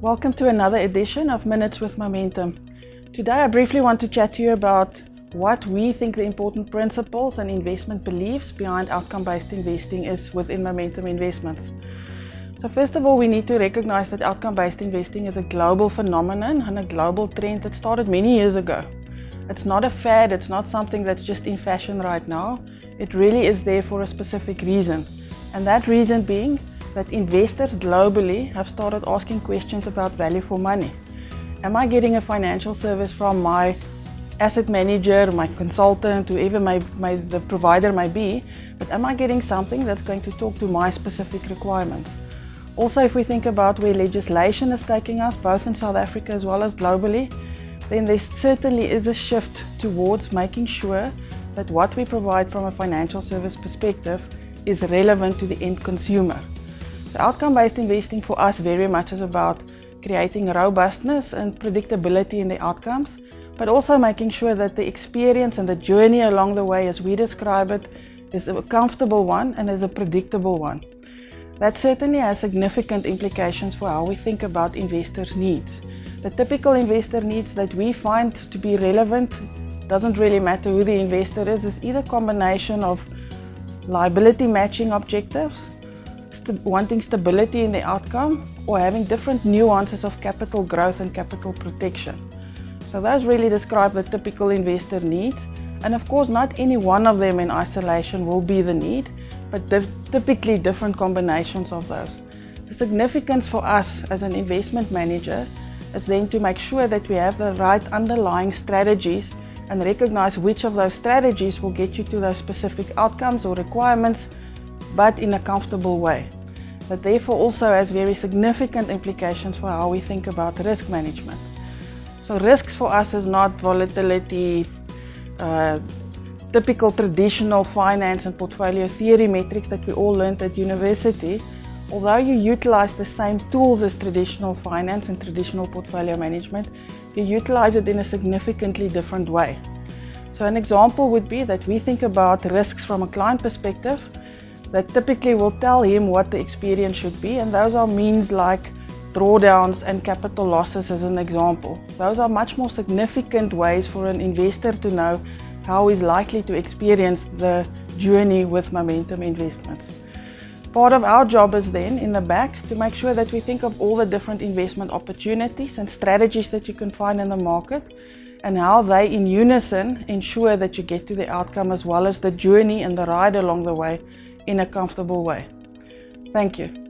Welcome to another edition of Minutes with Momentum. Today I briefly want to chat to you about what we think the important principles and investment beliefs behind outcome-based investing is within Momentum Investments. So first of all, we need to recognize that outcome-based investing is a global phenomenon and a global trend that started many years ago. It's not a fad, it's not something that's just in fashion right now. It really is there for a specific reason. And that reason being that investors globally have started asking questions about value for money. Am I getting a financial service from my asset manager, my consultant, whoever the provider may be, but am I getting something that's going to talk to my specific requirements? Also, if we think about where legislation is taking us, both in South Africa as well as globally, then there certainly is a shift towards making sure that what we provide from a financial service perspective is relevant to the end consumer. So outcome-based investing for us very much is about creating robustness and predictability in the outcomes, but also making sure that the experience and the journey along the way, as we describe it, is a comfortable one and is a predictable one. That certainly has significant implications for how we think about investors' needs. The typical investor needs that we find to be relevant, doesn't really matter who the investor is either a combination of liability matching objectives, wanting stability in the outcome, or having different nuances of capital growth and capital protection. So those really describe the typical investor needs, and of course not any one of them in isolation will be the need, but typically different combinations of those. The significance for us as an investment manager is then to make sure that we have the right underlying strategies and recognize which of those strategies will get you to those specific outcomes or requirements, but in a comfortable way. That therefore also has very significant implications for how we think about risk management. So risks for us is not volatility, typical traditional finance and portfolio theory metrics that we all learned at university. Although you utilize the same tools as traditional finance and traditional portfolio management, you utilize it in a significantly different way. So an example would be that we think about risks from a client perspective that typically will tell him what the experience should be, and those are means like drawdowns and capital losses as an example. Those are much more significant ways for an investor to know how he's likely to experience the journey with Momentum Investments. Part of our job is then in the back to make sure that we think of all the different investment opportunities and strategies that you can find in the market and how they in unison ensure that you get to the outcome as well as the journey and the ride along the way in a comfortable way. Thank you.